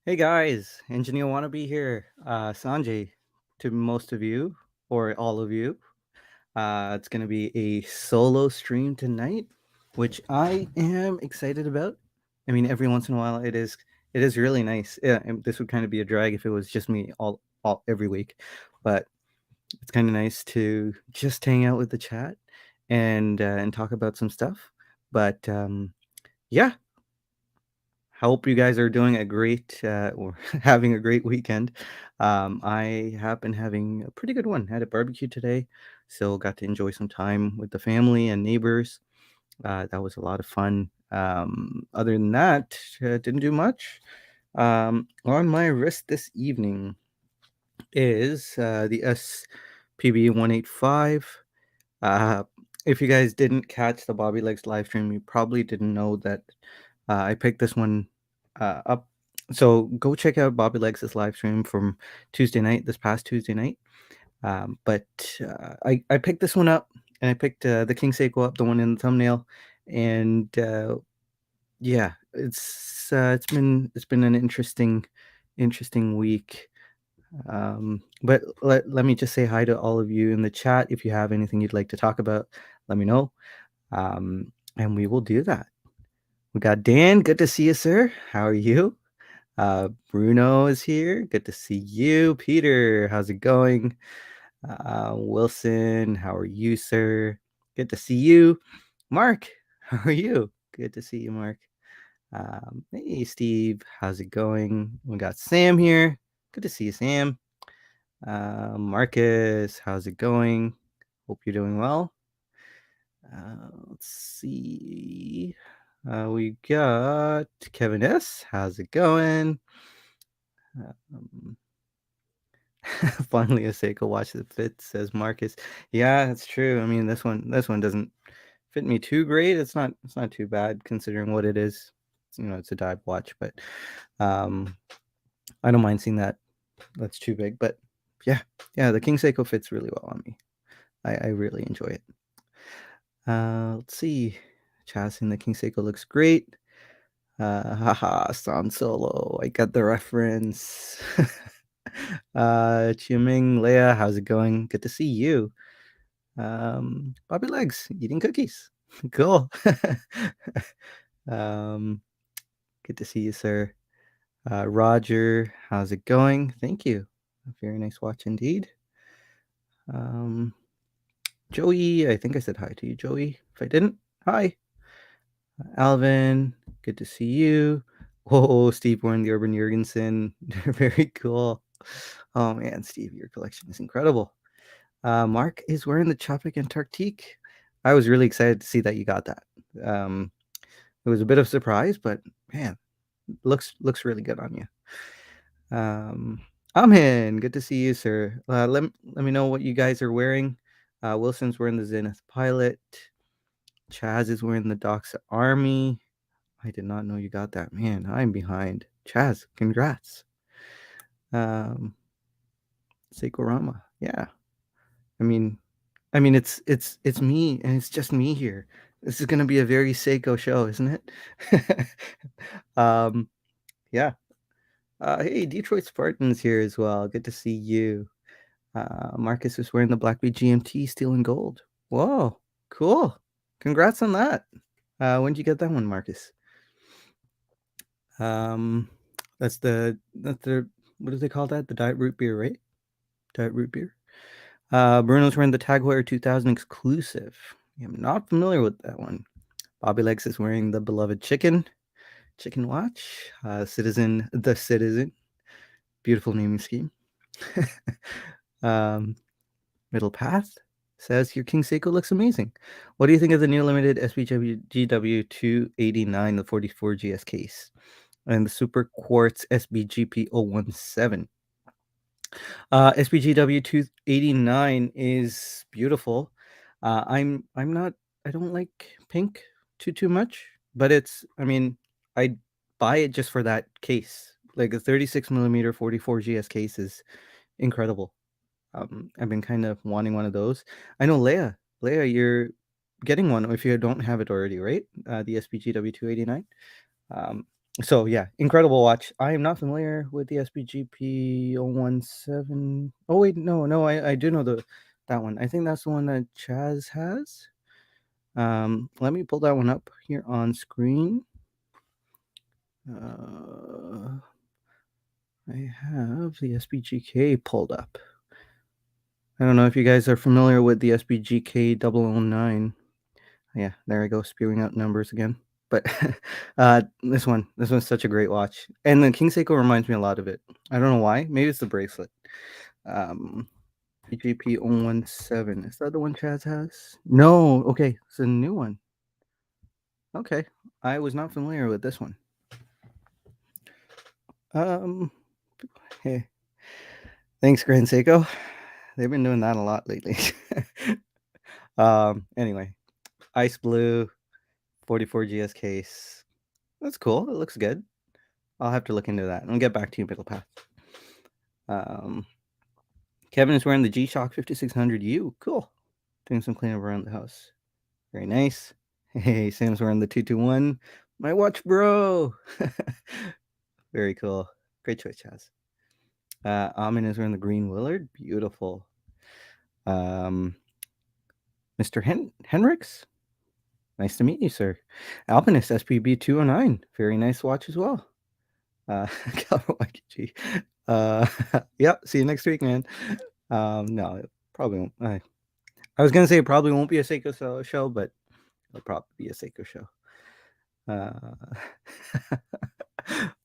Hey guys, Engineer Wannabe here. Sanjay, to most of you or all of you, it's going to be a solo stream tonight, which I am excited about. I mean, every once in a while, it is really nice. Yeah, and this would kind of be a drag if it was just me all every week, but it's kind of nice to just hang out with the chat and talk about some stuff. But yeah, hope you guys are doing a great or having a great weekend. I have been having a pretty good one. Had a barbecue today, so got to enjoy some time with the family and neighbors. That was a lot of fun. Other than that, didn't do much. On my wrist this evening is the SPB 185. Uh, if you guys didn't catch the Bobby Legs live stream, you probably didn't know that I picked this one up. So go check out Bobby Legs' live stream from Tuesday night, this past Tuesday night. But I picked this one up, and I picked the King Seiko up, the one in the thumbnail, and yeah, it's been an interesting week. But let me just say hi to all of you in the chat. If you have anything you'd like to talk about, let me know. And we will do that. We got Dan. Good to see you, sir. How are you? Bruno is here. Good to see you. Peter, how's it going? Wilson, how are you, sir? Good to see you. Mark, how are you? Good to see you, Mark. Hey, Steve, how's it going? We got Sam here. Good to see you, Sam. Marcus, how's it going? Hope you're doing well. Let's see. We got Kevin S. How's it going? Um, Finally, a Seiko watch that fits, says Marcus. Yeah, that's true. I mean, this one doesn't fit me too great. It's not too bad considering what it is. It's a dive watch, but um, I don't mind seeing that. That's too big, but yeah, the King Seiko fits really well on me. I really enjoy it. Let's see. Chassis in the King Seiko looks great. Haha, San Solo. I got the reference. Chiaming, Leia, how's it going? Good to see you. Bobby Legs, eating cookies. Cool. um, Good to see you, sir. Roger, how's it going? Thank you. A very nice watch indeed. Joey, I think I said hi to you, Joey. If I didn't, hi. Alvin, good to see you. Whoa, Steve wearing the Urban Jurgensen. Very cool. Oh man, Steve, your collection is incredible. Mark is wearing the Tropic Antarctique. I was really excited to see that you got that. It was a bit of a surprise, but man, looks really good on you. Amin, good to see you, sir. Let me know what you guys are wearing. Wilson's wearing the Zenith Pilot. Chaz is wearing the Doxa Army. I did not know you got that. Man, I'm behind. Chaz, congrats. Seikorama. Yeah. I mean, it's me and it's just me here. This is gonna be a very Seiko show, isn't it? um, yeah. Hey, Detroit Spartans here as well. Good to see you. Marcus is wearing the Blackbeard GMT Steel and Gold. Whoa, cool. Congrats on that. When did you get that one, Marcus? Um, that's the what do they call that? The Diet Root Beer, right? Diet Root Beer. Bruno's wearing the Tag Heuer 2000 exclusive. I'm not familiar with that one. Bobby Legs is wearing the beloved chicken watch. The Citizen. Beautiful naming scheme. Middle Path says your King Seiko looks amazing. What do you think of the new limited SBGW 289, the 44 GS case, and the Super Quartz SBGP 017? SBGW 289 is beautiful. I'm not I don't like pink too much, but I mean, I'd buy it just for that case. Like a 36 millimeter 44 GS case is incredible. I've been kind of wanting one of those. I know Leia, you're getting one if you don't have it already, right? The SBGW 289. So yeah, incredible watch. I am not familiar with the SBGP 017. Oh wait, no, I do know that one. I think that's the one that Chaz has. Let me pull that one up here on screen. I have the SBGK pulled up. I don't know if you guys are familiar with the SBGK 009. Yeah, there I go, spewing out numbers again. But this one's such a great watch, and the King Seiko reminds me a lot of it. I don't know why. Maybe it's the bracelet. BGP 017. Is that the one Chaz has? No. Okay, it's a new one. Okay, I was not familiar with this one. Hey, thanks, Grand Seiko. They've been doing that a lot lately. Anyway, ice blue, 44 GS case. That's cool. It looks good. I'll have to look into that and get back to you, Middle Path. Kevin is wearing the G-Shock 5600U. Cool. Doing some cleanup around the house. Very nice. Hey, Sam's wearing the 221. My watch, bro. Very cool. Great choice, Chaz. Amin is wearing the green Willard. Beautiful. Mr. Henricks. Nice to meet you, sir. Alpinist SPB 209. Very nice watch as well. Yep. See you next week, man. No, it probably won't. I was gonna say it probably won't be a Seiko show, but it'll probably be a Seiko show.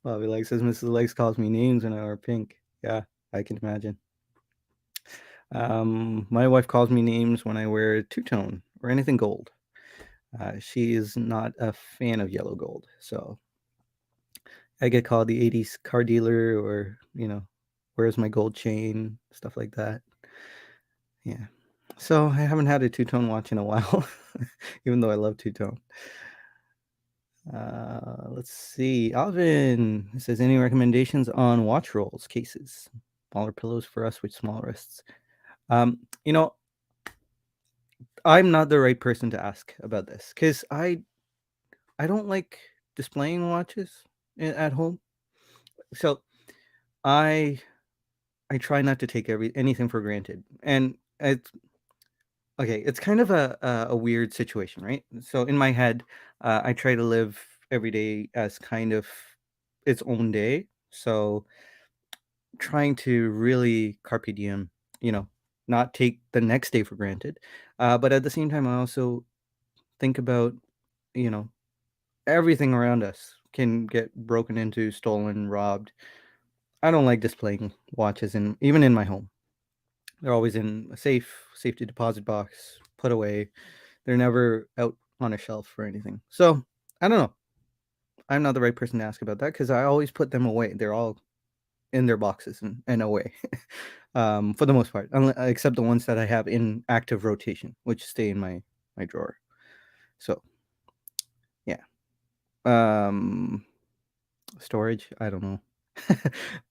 Bobby Legs says Mrs. Legs calls me names when I wear pink. Yeah, I can imagine. My wife calls me names when I wear two-tone or anything gold. She is not a fan of yellow gold, so I get called the 80s car dealer, or where's my gold chain, stuff like that. Yeah. So I haven't had a two-tone watch in a while, even though I love two-tone. Let's see. Alvin says, any recommendations on watch rolls, cases, smaller pillows for us with small wrists? You know, I'm not the right person to ask about this because I don't like displaying watches at home. So I try not to take anything for granted, and it's okay. It's kind of a weird situation, right? So in my head, I try to live every day as kind of its own day. So trying to really carpe diem, not take the next day for granted. But at the same time, I also think about, you know, everything around us can get broken into, stolen, robbed. I don't like displaying watches even in my home. They're always in a safety deposit box, put away. They're never out on a shelf or anything. So I don't know. I'm not the right person to ask about that because I always put them away. They're all in their boxes and away, for the most part, except the ones that I have in active rotation, which stay in my drawer. So, yeah. Storage, I don't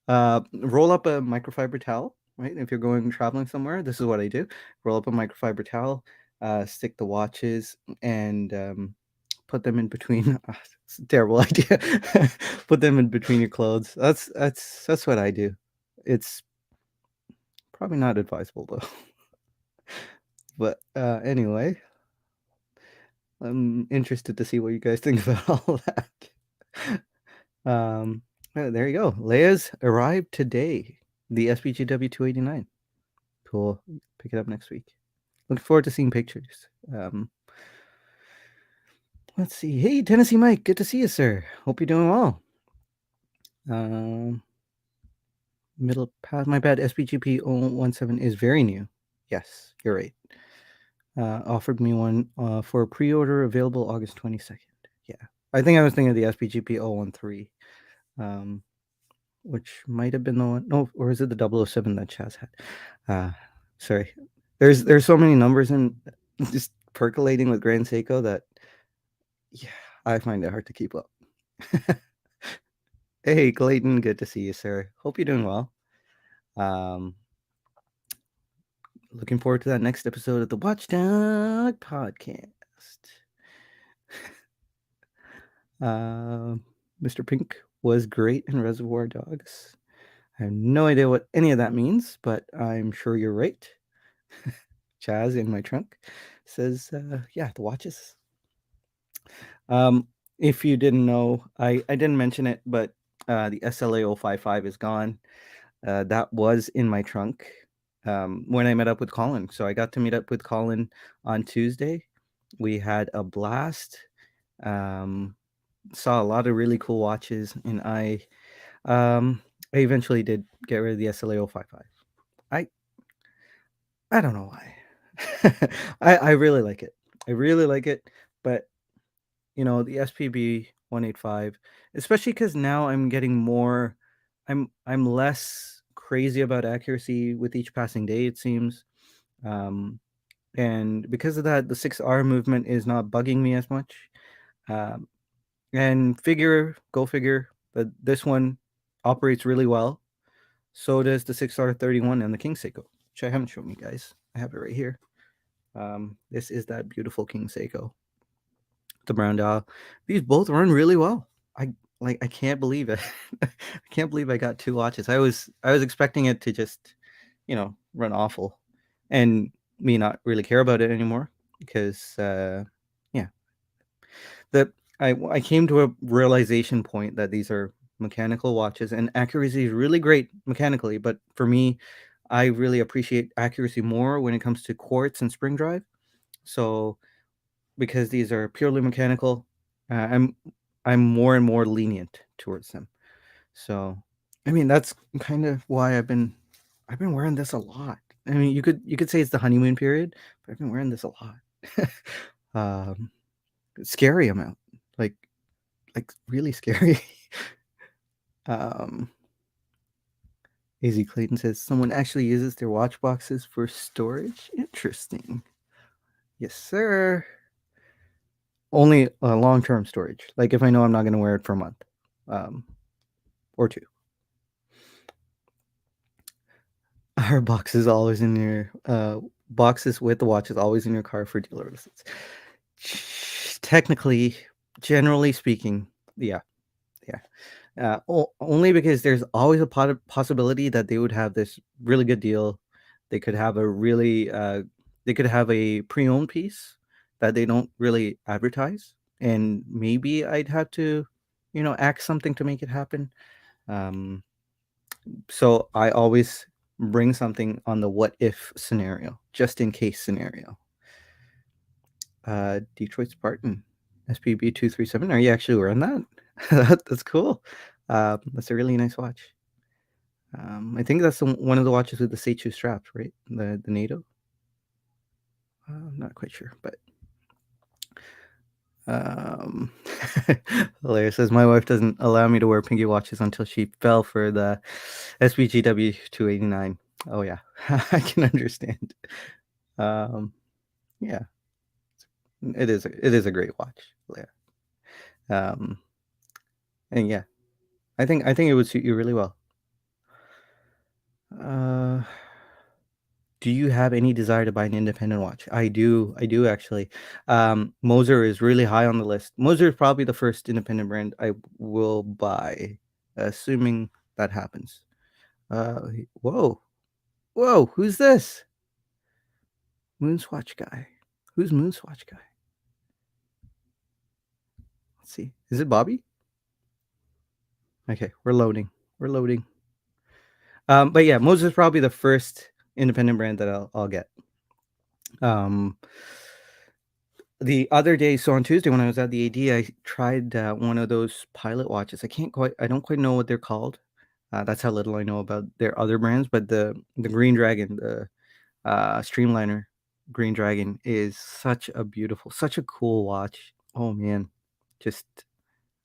know. Roll up a microfiber towel, right? If you're going traveling somewhere, this is what I do. Roll up a microfiber towel, stick the watches, and put them in between. It's a terrible idea. Put them in between your clothes. That's what I do. It's probably not advisable though. But anyway, I'm interested to see what you guys think about all that. There you go. Leia's arrived today. The SPGW 289. Cool. Pick it up next week. Looking forward to seeing pictures. Let's see. Hey, Tennessee Mike. Good to see you, sir. Hope you're doing well. Middle path. My bad. SPGP 017 is very new. Yes, you're right. Offered me one for a pre-order, available August 22nd. Yeah. I think I was thinking of the SPGP 013. Which might have been the one. No, or is it the 007 that Chaz had? Sorry. There's so many numbers and just percolating with Grand Seiko that, yeah, I find it hard to keep up. Hey, Clayton, good to see you, sir. Hope you're doing well. Looking forward to that next episode of the Watchdog Podcast. Mr. Pink was great in Reservoir Dogs. I have no idea what any of that means, but I'm sure you're right. Chaz in my trunk says, yeah, the watches. If you didn't know, I didn't mention it, but the SLA 055 is gone. That was in my trunk when I met up with Colin. So I got to meet up with Colin on Tuesday. We had a blast. Saw a lot of really cool watches, and I eventually did get rid of the SLA 055. I I don't know why. I really like it. I really like it, but the SPB 185, especially because now I'm getting more. I'm less crazy about accuracy with each passing day. It seems, um, and because of that, the 6R movement is not bugging me as much. Um, and go figure, but this one operates really well. So does the 6R31 and the King Seiko, which I haven't shown you guys. I have it right here. This is that beautiful King Seiko, the brown dial. These both run really well. I can't believe it. I can't believe I got two watches. I was expecting it to just, run awful, and me not really care about it anymore because yeah, that I came to a realization point that these are mechanical watches and accuracy is really great mechanically, but for me, I really appreciate accuracy more when it comes to quartz and spring drive. So because these are purely mechanical, I'm more and more lenient towards them. So, I mean, that's kind of why I've been wearing this a lot. I mean, you could say it's the honeymoon period, but I've been wearing this a lot. um, Scary amount, like really scary. um, AZ Clayton says someone actually uses their watch boxes for storage. Interesting. Yes, sir. Only long-term storage. Like if I know I'm not going to wear it for a month, or two. Our box is always in your boxes with the watch is always in your car for dealer visits. Technically, generally speaking, yeah, yeah. Only because there's always a possibility that they would have this really good deal. They could have they could have a pre-owned piece that they don't really advertise, and maybe I'd have to, act something to make it happen. Um, so I always bring something on the what if scenario, just in case scenario. Detroit Spartan, SPB 237. Are you actually wearing that? That's cool. That's a really nice watch. I think that's one of the watches with the Seichu straps, right? The NATO. I'm not quite sure, but um, Larry says my wife doesn't allow me to wear pinky watches until she fell for the SBGW 289. Oh yeah, I can understand. Um, yeah, it is a great watch. Yeah. Um, and yeah, I think it would suit you really well. Uh, do you have any desire to buy an independent watch? I do actually. Moser is really high on the list. Moser is probably the first independent brand I will buy, assuming that happens. Whoa, whoa, who's this? Moonswatch guy. Who's Moonswatch guy? Let's see. Is it Bobby? Okay, we're loading. We're loading. But yeah, Moser is probably the first independent brand that I'll get. The other day, so on Tuesday when I was at the AD, I tried one of those pilot watches. I don't quite know what they're called. That's how little I know about their other brands. But the Green Dragon, the Streamliner Green Dragon, is such a cool watch. Oh man, just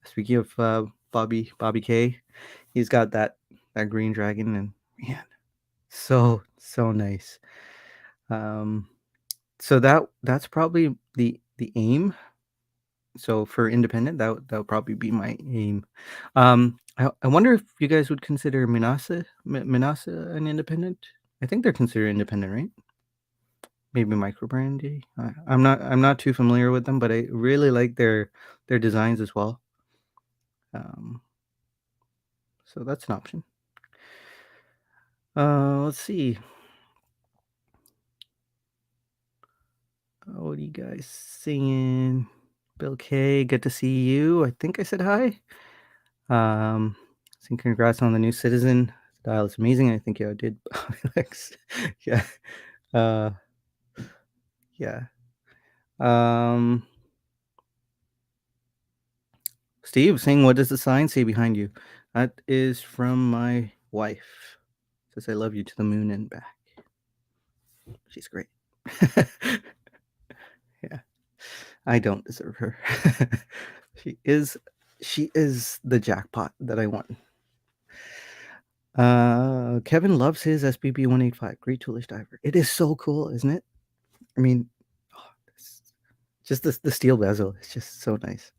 speaking of Bobby K, he's got that Green Dragon, and man, so nice. Um, so that's probably the aim. So for independent, that would probably be my aim. I wonder if you guys would consider Minasa an independent. I think they're considered independent, right? Maybe microbrandy. I'm not too familiar with them, but I really like their designs as well. Um, so that's an option. Let's see. What are you guys singing? Bill K, good to see you. I think I said hi. Saying congrats on the new Citizen. The dial is amazing. I think I did. Alex. Yeah. Uh, yeah. Um, Steve saying, what does the sign say behind you? That is from my wife. Says I love you to the moon and back. She's great. Yeah. I don't deserve her. she is the jackpot that I want. Kevin loves his SBB 185. Great toolish diver. It is so cool, isn't it? I mean, just the steel bezel. It's just so nice.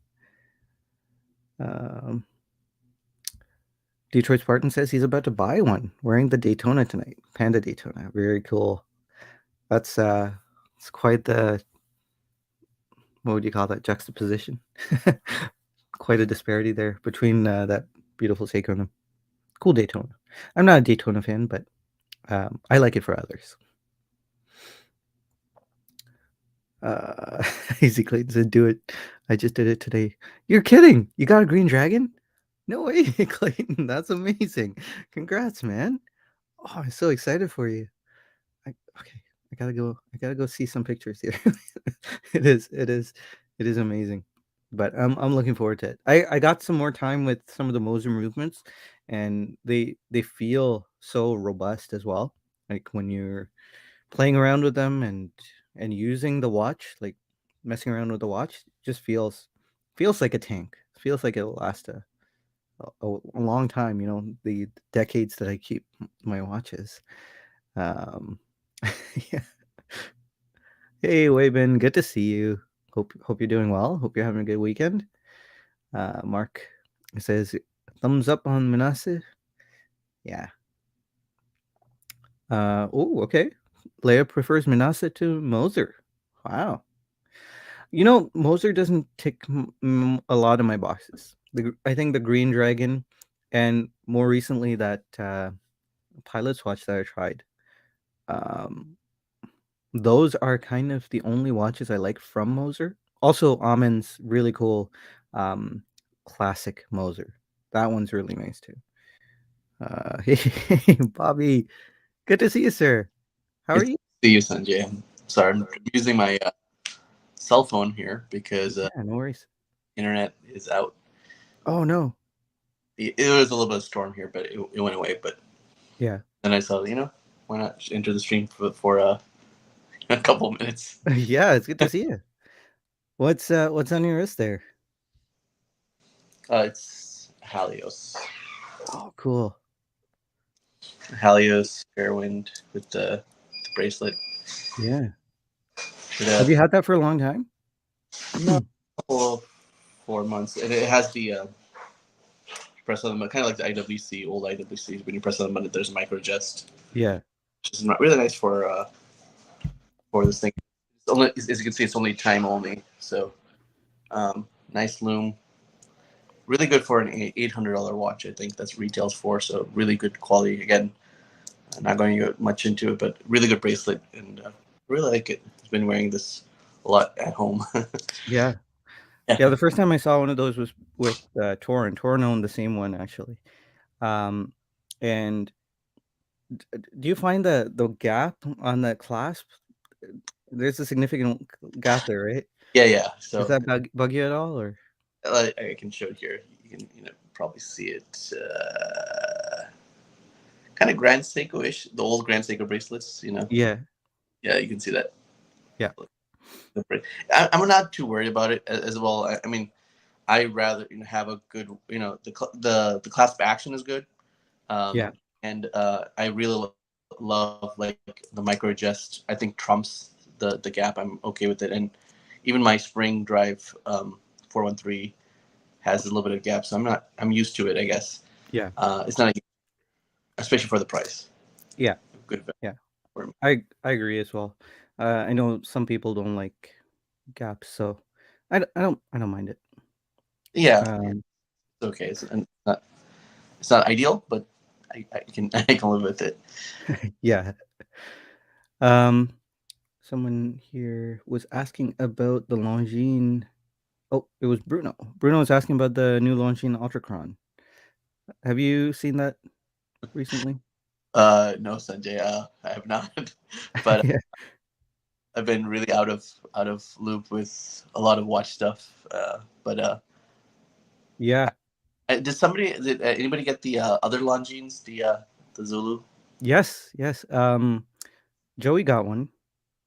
Detroit Spartan says he's about to buy one, wearing the Daytona tonight. Panda Daytona. Very cool. That's it's quite the, what would you call that, juxtaposition? Quite a disparity there between that beautiful Seiko and a cool Daytona. I'm not a Daytona fan, but I like it for others. Easy Clayton said, do it. I just did it today. You're kidding. You got a green dragon? No way, Clayton. That's amazing. Congrats, man. Oh, I'm so excited for you. Okay, I gotta go see some pictures here. it is amazing. But I'm looking forward to it. I got some more time with some of the Moser movements, and they feel so robust as well. Like when you're playing around with them and using the watch, like messing around with the watch, just feels like a tank. Feels like it'll last a long time. You know, the decades that I keep my watches. Um, yeah. Hey, Weibin, good to see you. Hope you're doing well. Hope you're having a good weekend. Mark says thumbs up on Manase. Yeah. Oh, okay. Leia prefers Manase to Moser. Wow. You know, Moser doesn't tick a lot of my boxes. I think the Green Dragon, and more recently that Pilot's Watch that I tried. Um, those are kind of the only watches I like from Moser. Also, Amen's really cool classic Moser. That one's really nice too. Hey, Bobby, good to see you, sir. How are Good you? to see you, Sanjay. I'm sorry, I'm using my cell phone here because Yeah, no worries. internet is out. Oh no. It was a little bit of a storm here, but it went away. But Yeah. then I saw, why not enter the stream for a couple of minutes? Yeah, it's good to see you. What's on your wrist there? It's Halios. Oh, cool. Halios Fairwind with the bracelet. Yeah. It, Have you had that for a long time? no, a couple of 4 months. And it has the press on the kind of like the IWC, old IWC. When you press on the button, there's a micro adjust, Yeah. which is not really nice for this thing. It's only, as you can see, it's only time only. So nice loom, really good for an $800 watch. I think that's retails for. So really good quality. Again, I'm not going to go much into it, but really good bracelet, and really like it. I've been wearing this a lot at home. Yeah. Yeah, Yeah, the first time I saw one of those was with Torin. Torin owned the same one actually. Um, and do you find the gap on the clasp? There's a significant gap there, right? yeah. Does So that bug you at all, or? I can show it here. You can probably see it. Kind of Grand Seiko-ish, the old Grand Seiko bracelets. Yeah, Yeah, you can see that. yeah, I'm not too worried about it as well. I mean, I rather have a good the clasp action is good, yeah, and I really love like the micro adjust. I think trumps the gap. I'm okay with it, and even my spring drive 413 has a little bit of gap, so I'm used to it. I guess yeah, it's not especially for the price. yeah, Good value yeah. for me. I agree as well. I know some people don't like gaps, so I don't mind it. Yeah, Um, okay. It's not ideal, but I can I can live with it. Yeah. Um, someone here was asking about the Longines. Oh, it was Bruno. Bruno was asking about the new Longines Ultracron. Have you seen that recently? No, Sanjay, I have not, but Yeah. I've been really out of loop with a lot of watch stuff. But Yeah. did anybody get the other Longines, the Zulu? Yes. Yes. Joey got one.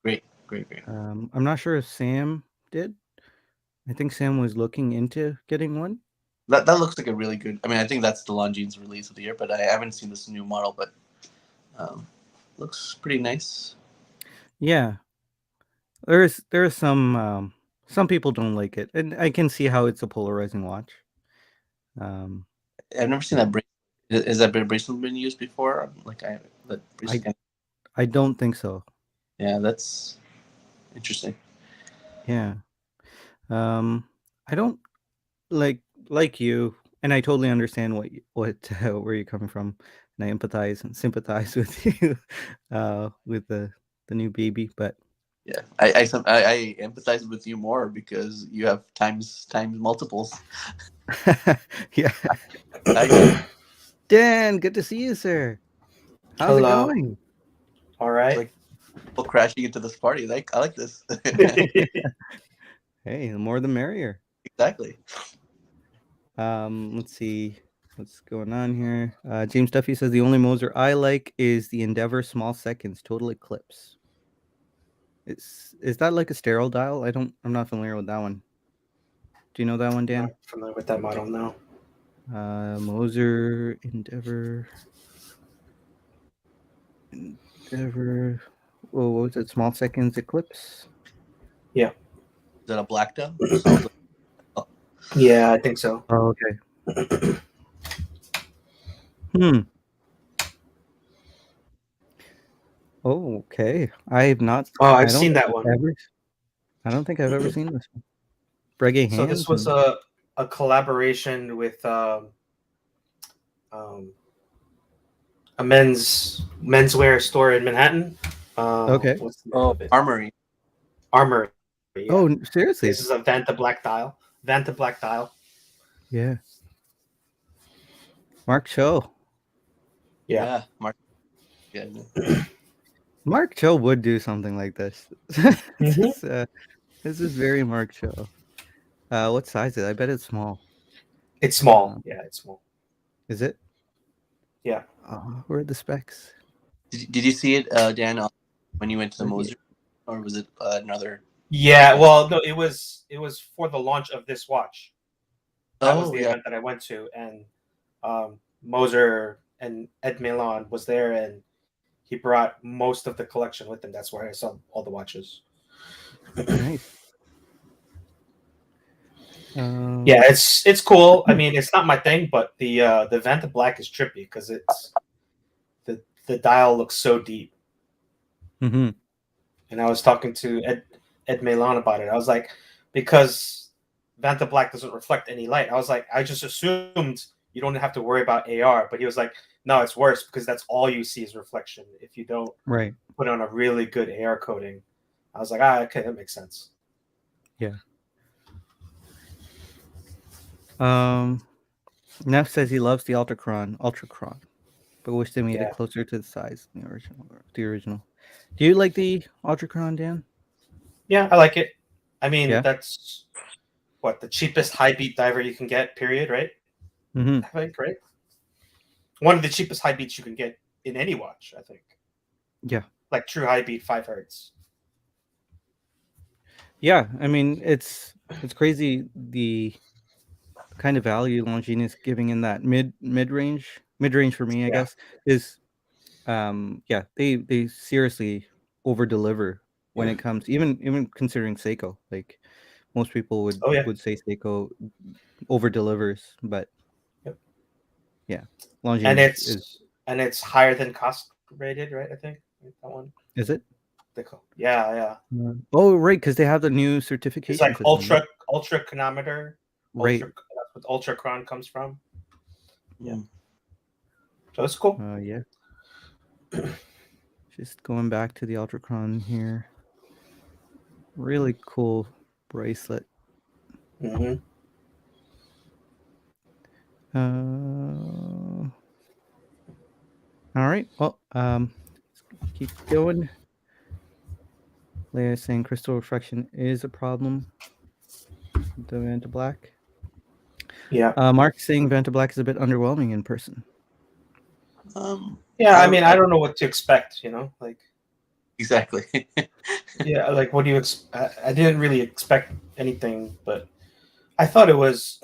Great, great, great. I'm not sure if Sam did. I think Sam was looking into getting one. That looks like a really good. I mean, I think that's the Longines release of the year, but I haven't seen this new model. But um, looks pretty nice. Yeah. There is some people don't like it, and I can see how it's a polarizing watch. Um, I've never seen yeah. that bracelet. Has that bracelet been used before? Like that I bracelet. I don't think so. Yeah, that's interesting. Yeah. I don't like you, and I totally understand where you're coming from, and I empathize and sympathize with you, with the new baby. But Yeah, I empathize with you more because you have times multiples. yeah, I Dan, good to see you, sir. How's it Hello. going? All It's right. like people crashing into this party. Like I like this. Hey, the more the merrier. Exactly. Let's see what's going on here. James Duffy says the only Moser I like is the Endeavor Small Seconds Total Eclipse. Is that like a sterile dial? I'm not familiar with that one. Do you know that one, Dan? Not familiar with that model now. Moser Endeavor. Whoa, what was it? Small Seconds Eclipse. Yeah. Is that a black down? Sounds like. Oh, Yeah, I think so. Oh, okay. Hmm. Oh, okay. I have not. Oh, I've I don't seen think that one. I don't think I've ever seen this one. Reggae So this hands was and a collaboration with um, a menswear store in Manhattan. okay. What's the name oh, of it? Armory. Armory. Yeah. Oh, seriously? This is a Vantablack dial. Vantablack dial. Yeah. Mark Cho. Yeah. Yeah, Mark. Yeah. Mark Cho would do something like this. Mm-hmm. This is very Mark Cho. What size is it? I bet it's small. It's small. Um, Yeah, it's small. is it? Yeah. Where are the specs? Did you see it, Dan, when you went to the Moser, or was it another? Yeah. Well, no, it was for the launch of this watch. That was Oh the yeah. event that I went to, and Moser and Ed Milan was there, and he brought most of the collection with him. That's where I saw all the watches. Nice. Yeah, it's cool. I mean, it's not my thing, but the Vantablack is trippy because it's the dial looks so deep. Mm-hmm. And I was talking to Ed Milan about it. I was like, because Vantablack doesn't reflect any light. I was like, I just assumed you don't have to worry about AR, but he was like, no, it's worse because that's all you see is reflection if you don't Right. put on a really good AR coating. I was like, okay, that makes sense. Yeah. Neff says he loves the Ultracron, but wish they made it closer to the size than the original. Do you like the Ultracron, Dan? Yeah, I like it. I mean, Yeah. that's what the cheapest high beat diver you can get, period, right? Mm-hmm. I think, right? One of the cheapest high beats you can get in any watch, I think. Yeah. Like true high beat 5 hertz. Yeah, I mean it's crazy the kind of value Longines is giving in that mid range for me, I guess, is yeah, they seriously over deliver when it comes even considering Seiko. Like most people would say Seiko over delivers, but yeah, Longines is it's higher than cost rated, right? I think that one. Is it? Yeah. Oh, right, because they have the new It's certification like system, right? ultra chronometer. Right. Ultra, that's what Ultracron comes from. Yeah. Mm. So it's cool. Yeah. Just going back to the Ultracron here. Really cool bracelet. Mm-hmm. All right. Well, keep going. Leia is saying crystal refraction is a problem. The Vantablack. Yeah. Mark saying Vantablack is a bit underwhelming in person. Yeah, I mean, I don't know what to expect, like. Exactly. Yeah, like, what do you expect? I didn't really expect anything, but I thought it was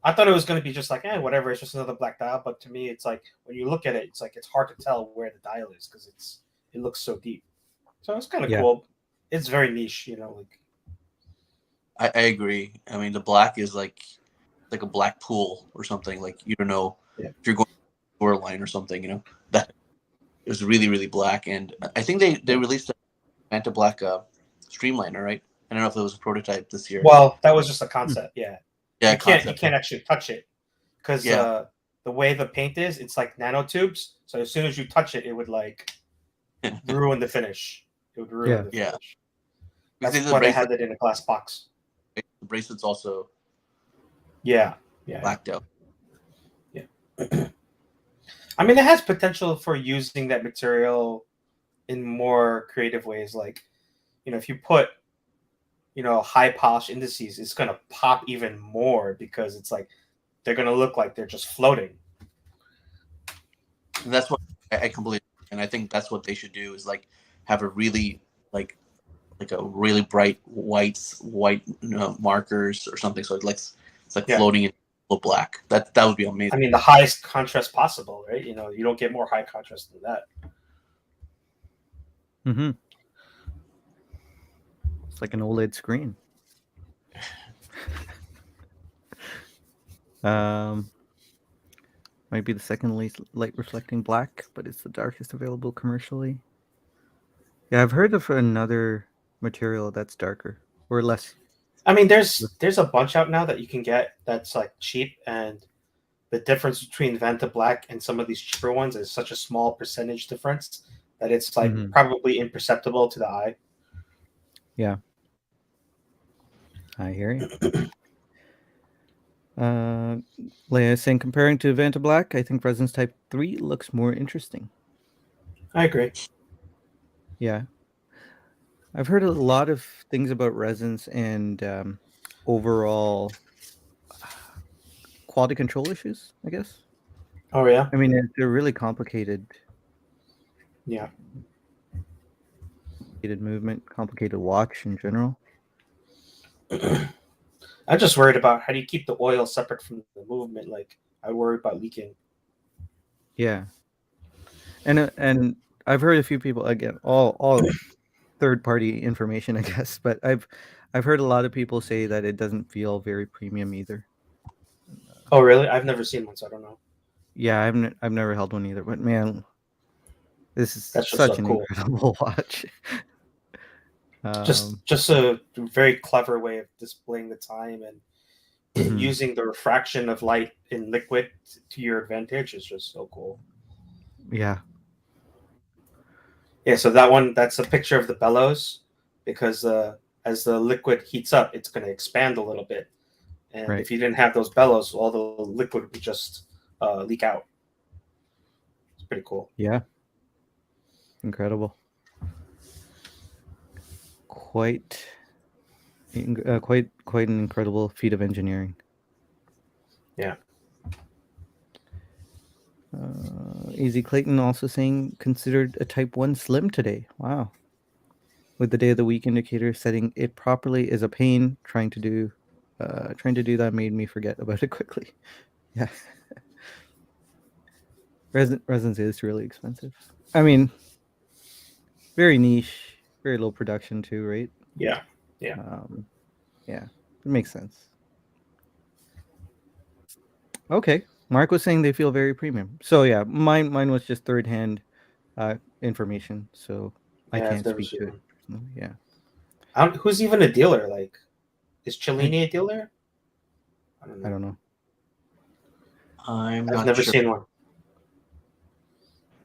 I thought it was going to be just like, whatever, it's just another black dial. But to me, it's like, when you look at it, it's like, it's hard to tell where the dial is because it looks so deep. So it's kind of cool. It's very niche, like. I agree. I mean, the black is like a black pool or something. Like, you don't know if you're going to a line or something, that it was really, really black. And I think they released a Vantablack streamliner, right? I don't know if it was a prototype this year. Well, that was just a concept. Yeah. Yeah, you can't actually touch it because the way the paint is, it's like nanotubes. So as soon as you touch it, it would like ruin the finish. It would ruin the finish. That's why they had it in a glass box. The bracelet's also blacked out. Yeah. I mean, it has potential for using that material in more creative ways. Like, if you put, high polish indices, it's going to pop even more because it's like they're going to look like they're just floating. And that's what I completely, and I think that's what they should do is like have a really like a really bright white markers or something. So it's like floating in black. That would be amazing. I mean, the highest contrast possible, right? You don't get more high contrast than that. Mm-hmm. It's like an OLED screen. Might be the second least light reflecting black, but it's the darkest available commercially. Yeah, I've heard of another material that's darker or less. I mean, there's a bunch out now that you can get that's like cheap, and the difference between Vantablack and some of these cheaper ones is such a small percentage difference that it's like probably imperceptible to the eye. Yeah. I hear you. Leia is saying, comparing to Vantablack, I think Resonance Type 3 looks more interesting. I agree. Yeah. I've heard a lot of things about resins and overall quality control issues, I guess. Oh, yeah? I mean, they're really complicated. Yeah. Complicated movement, complicated watch in general. I'm just worried about how do you keep the oil separate from the movement. Like, I worry about leaking. Yeah. And I've heard a few people, again, all third-party information, I guess, but I've heard a lot of people say that it doesn't feel very premium either. Oh, really? I've never seen one, so I don't know. Yeah, I've never held one either, but man, this is That's such so an cool. incredible watch. Just a very clever way of displaying the time and using the refraction of light in liquid to your advantage is just so cool. Yeah. Yeah, so that's a picture of the bellows because as the liquid heats up, it's going to expand a little bit. And if you didn't have those bellows, all the liquid would just leak out. It's pretty cool. Yeah. Incredible. Quite an incredible feat of engineering. Yeah. Easy Clayton also saying considered a Type 1 Slim today. Wow. With the day of the week indicator setting it properly is a pain. Trying to do that made me forget about it quickly. Yeah. Resins is really expensive. I mean, very niche, very low production too, right? Yeah. Yeah. Yeah. It makes sense. Okay. Mark was saying they feel very premium. So yeah, mine was just third-hand information, so I can't speak to it. Yeah. Who's even a dealer? Like, is Cellini a dealer? I don't know. I'm I've not never sure. seen one.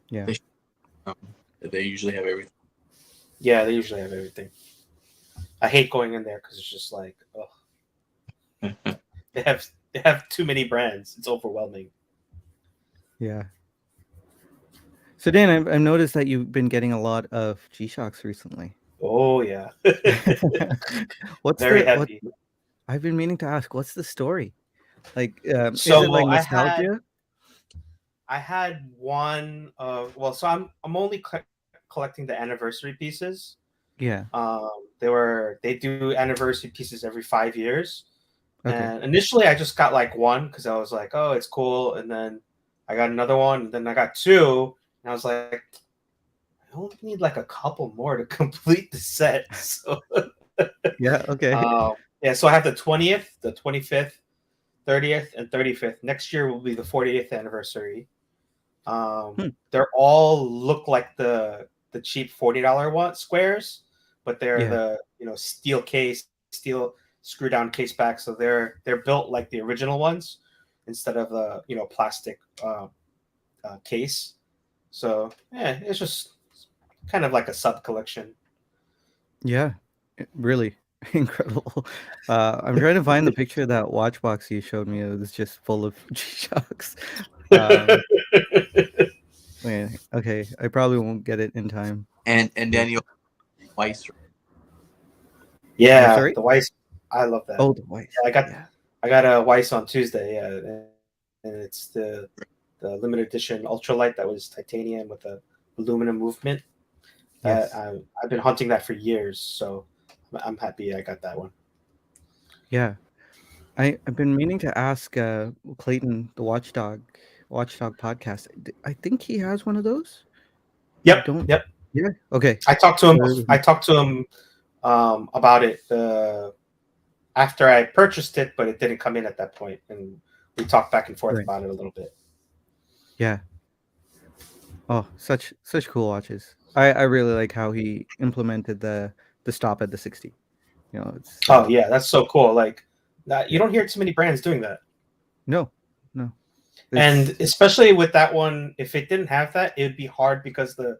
Yeah. They usually have everything. Yeah, they usually have everything. I hate going in there because it's just like, oh, they have too many brands. It's overwhelming. Yeah. So Dan, I've noticed that you've been getting a lot of G-Shocks recently. Oh yeah, What's very what? heavy. I've been meaning to ask. What's the story? Like, is it like So nostalgia? I had one of well, so I'm only collecting the anniversary pieces. Yeah. They do anniversary pieces every 5 years, Okay. and initially I just got like one because I was like, oh, it's cool, and then I got another one, and then I got two, and I was like, I only need like a couple more to complete the set. So Yeah. Okay. yeah, so I have the 20th, the 25th, 30th, and 35th. Next year will be the 40th anniversary. They're all look like the cheap $40 one squares, but they're Yeah. the steel case, steel screw down case back, so they're built like the original ones instead of the plastic case. So yeah, it's just kind of like a sub collection. Yeah. Really incredible. I'm trying to find the picture of that watch box you showed me. It was just full of G-Shocks. Man, okay, I probably won't get it in time. And Daniel Weiss. Yeah, Sorry? the Weiss. I love that. Oh, the Weiss. Yeah, I got a Weiss on Tuesday. Yeah, and it's the limited edition ultralight that was titanium with a aluminum movement. Yes. I've been hunting that for years, so I'm happy I got that one. Yeah. I've been meaning to ask Clayton, the Watchdog podcast. I think he has one of those. Yep. Yeah. Okay. I talked to him about it after I purchased it, but it didn't come in at that point, and we talked back and forth about it a little bit. Yeah. Oh, such cool watches. I really like how he implemented the stop at the 60. It's oh yeah, that's so cool. Like that, you don't hear too many brands doing that. No. And especially with that one, if it didn't have that, it would be hard because the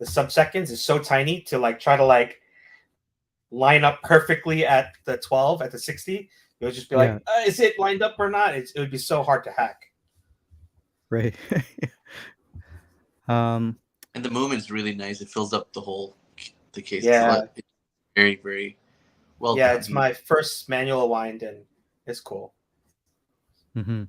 sub-seconds is so tiny to like try to like line up perfectly at the 12 at the 60. You'll just be like, is it lined up or not? It would be so hard to hack. Right. And the movement's really nice. It fills up the case. Yeah. It's very, very well yeah, done. It's my first manual wind, and it's cool. Mm-hmm.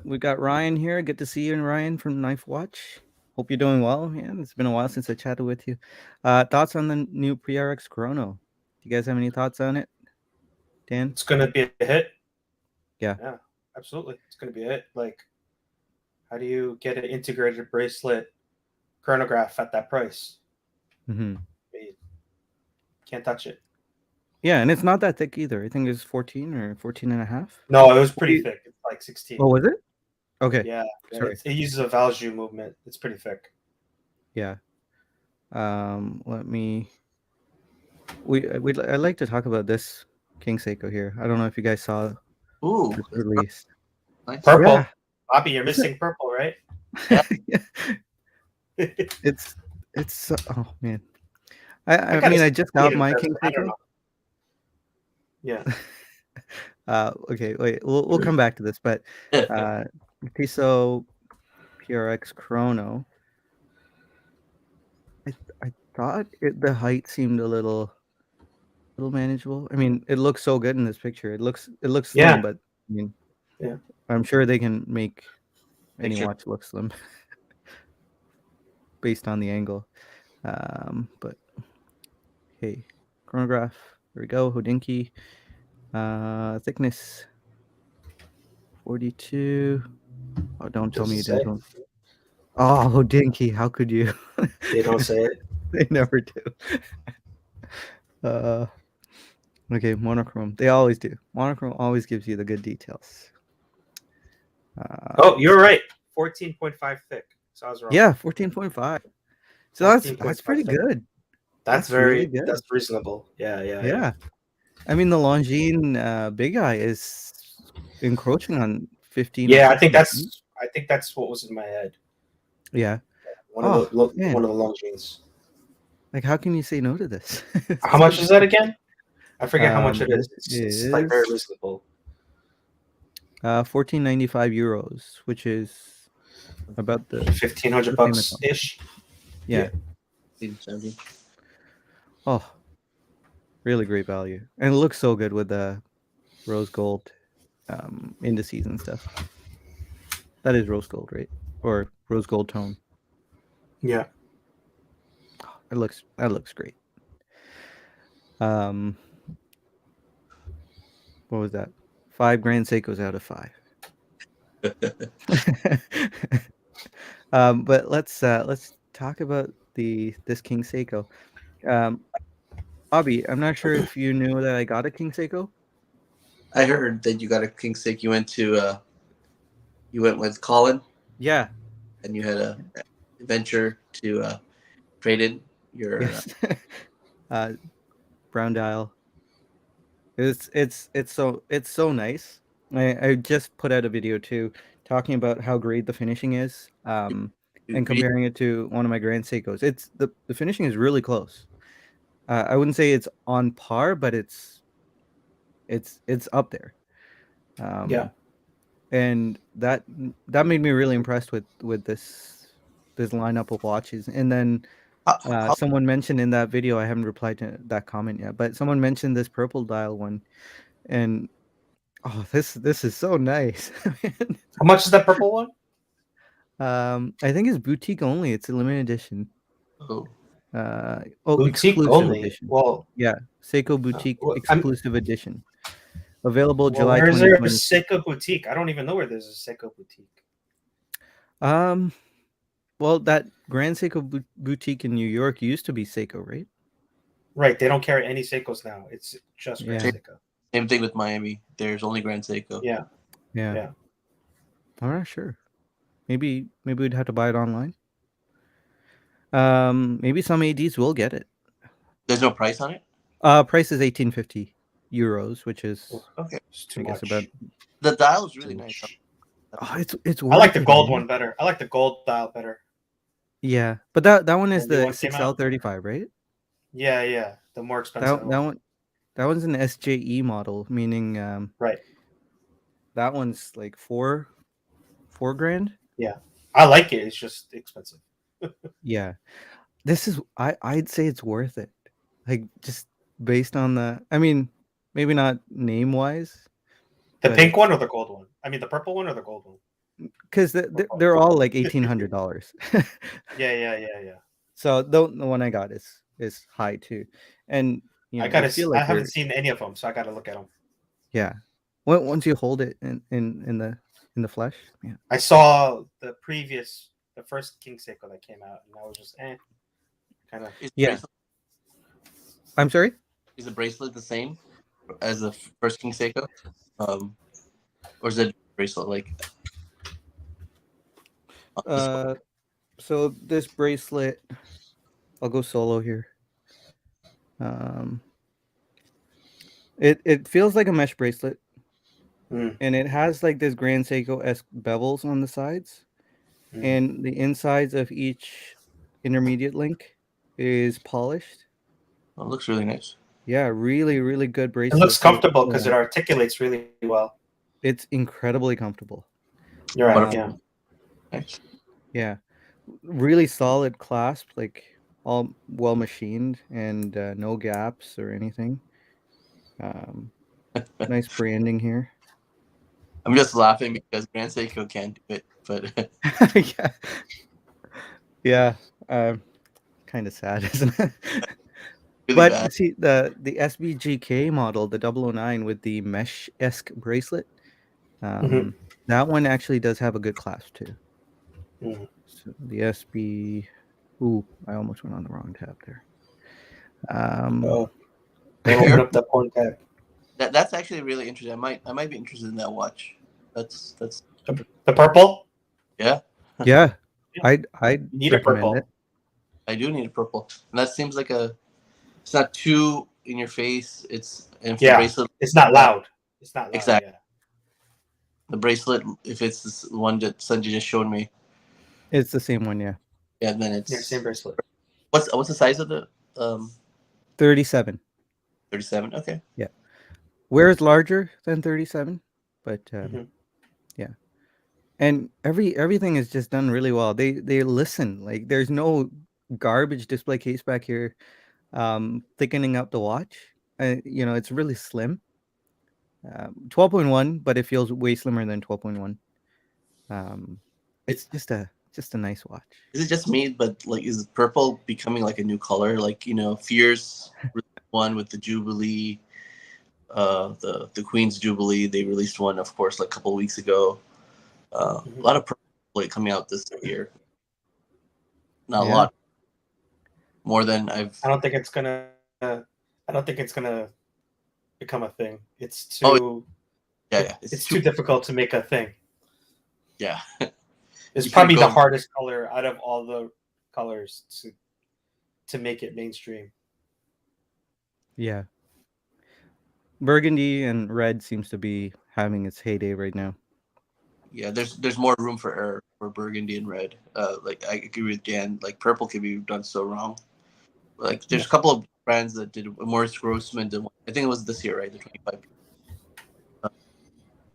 We got Ryan here. Good to see you, Ryan from Knife Watch. Hope you're doing well, man. It's been a while since I chatted with you. Thoughts on the new PRX Chrono? Do you guys have any thoughts on it, Dan? It's gonna be a hit. Yeah, absolutely. It's gonna be a hit. Like, how do you get an integrated bracelet chronograph at that price? Mm-hmm. You can't touch it. Yeah, and it's not that thick either. I think it's 14 or 14 and a half. No, it was pretty thick. It's like 16. Oh, was it? Okay. Yeah. Sorry. It uses a Valjoux movement. It's pretty thick. Yeah. Let me. I'd like to talk about this King Seiko here. I don't know if you guys saw Ooh, this release. Nice. Purple. Yeah. Bobby, you're missing purple, right? It's oh man. I mean, I just got my King Seiko. Yeah. Okay, wait. We'll come back to this, but Tissot PRX Chrono. I thought the height seemed a little manageable. I mean, it looks so good in this picture. It looks slim, but I mean, I'm sure they can make any watch look slim based on the angle. But hey, chronograph. There we go. Hodinkee. Thickness 42. Oh, don't tell me you didn't. Oh, Hodinkee, how could you? They don't say it. They never do. Okay, monochrome. They always do. Monochrome always gives you the good details. Oh, you're right. 14.5 thick. So I was wrong. Yeah, 14.5. So that's pretty good. That's very really good. That's reasonable. Yeah. I mean, the Longines Big Eye is encroaching on 15 or Yeah, 16. I think that's what was in my head. Yeah. One Oh, of the man. one of the Longines. Like, how can you say no to this? It's How so much is that again? I forget how much it This is. It's like very reasonable. 14.95 euros, which is about the 1,500 same as bucks ish. yeah. 70. Oh, really great value, and it looks so good with the rose gold indices and stuff. That is rose gold, right? Or rose gold tone. Yeah. That looks great. What was that? 5 grand Seikos out of 5. But let's talk about this King Seiko. Bobby, I'm not sure if you knew that I got a King Seiko. I heard that you got a king steak. You went with Colin, Yeah. and you had a venture to trade in your. Yes. Brown dial. It's so nice. I just put out a video too, talking about how great the finishing is. And comparing it to one of my Grand Seikos. It's the finishing is really close. I wouldn't say it's on par, but it's up there. Yeah. And that made me really impressed with this lineup of watches. And then someone mentioned in that video, I haven't replied to that comment yet, but someone mentioned this purple dial one, and oh, this is so nice. How much is that purple one? I think it's boutique only. It's a limited edition. Oh, Boutique exclusive only. edition. Well, Yeah, Seiko boutique well, exclusive edition. Available well, July where is there a 2020. Seiko boutique? I don't even know where there's a Seiko boutique. Well, that Grand Seiko boutique in New York used to be Seiko, right? Right. They don't carry any Seikos now. It's just Grand Yeah. Seiko. same thing with Miami. There's only Grand Seiko. Yeah. Yeah. I'm not sure. Maybe we'd have to buy it online. Maybe some ADs will get it. There's no price on it. Price is 1850 euros, which is Okay. It's too I guess much. about. The dial is really Too nice. much. Oh, it's. I like the worth it, gold man. one better. I like the gold dial better. Yeah, but that one is When the the one came out? 6L35, right? Yeah. The more expensive That one's an SJE model, meaning Right. that one's like four grand. Yeah. I like it. It's just expensive. Yeah, this is I'd say it's worth it. Like just based on I mean, maybe not name wise. The But pink one or the gold one? I mean, the purple one or the gold one? because they're all like $1,800. Yeah. So the one I got is high too, and you know, I feel like I haven't seen any of them, so I gotta look at them. Yeah, once you hold it in the flesh, yeah. I saw the first King Seiko that came out, and I was just kind of. Yeah. I'm sorry. Is the bracelet the same as the first King Seiko? Or is it bracelet like? So this bracelet, I'll go solo here. It feels like a mesh bracelet, and it has like this Grand Seiko-esque bevels on the sides, and the insides of each intermediate link is polished. Oh, it looks really nice. Yeah, really, really good bracelet. It looks comfortable because it articulates really well. It's incredibly comfortable. You're right. Yeah. Nice. Yeah, really solid clasp, like all well machined and no gaps or anything. Nice branding here. I'm just laughing because Grand Seiko can't do it, but yeah, kind of sad, isn't it? really But bad. you see the SBGK model, the 009 with the mesh-esque bracelet, that one actually does have a good clasp too. So the SB, I almost went on the wrong tab there. They opened up that porn tab. That's actually really interesting. I might be interested in that watch. That's the purple. Yeah. Yeah, I need a purple. it. I do need a purple, and that seems like it's not too in your face. And for the Yeah, bracelet, it's not loud. It's not loud. Exactly. Yeah. The bracelet, if it's this one that Sanjay just showed me, It's the same one, yeah. yeah, then Yeah, it's same bracelet. what's the size of the 37. 37? Okay. Yeah. Wears larger than 37, but Mhm. yeah. And everything is just done really well. They listen. Like there's no garbage display case back here thickening up the watch. It's really slim. 12.1, but it feels way slimmer than 12.1. It's just a nice watch. Is it just me, but like, is purple becoming like a new color? Like, Fierce one with the Jubilee, the Queen's Jubilee. They released one, of course, like a couple of weeks ago. A lot of purple like coming out this year. Not a lot. More than I've. I don't think it's gonna become a thing. It's too. Yeah. It's too difficult to make a thing. Yeah. It's probably the hardest color out of all the colors to make it mainstream. Yeah. Burgundy and red seems to be having its heyday right now. Yeah, there's more room for error for burgundy and red. Like I agree with Dan. Like purple can be done so wrong. Like there's a couple of brands that did Morris Grossman did one. I think it was this year, right? The 25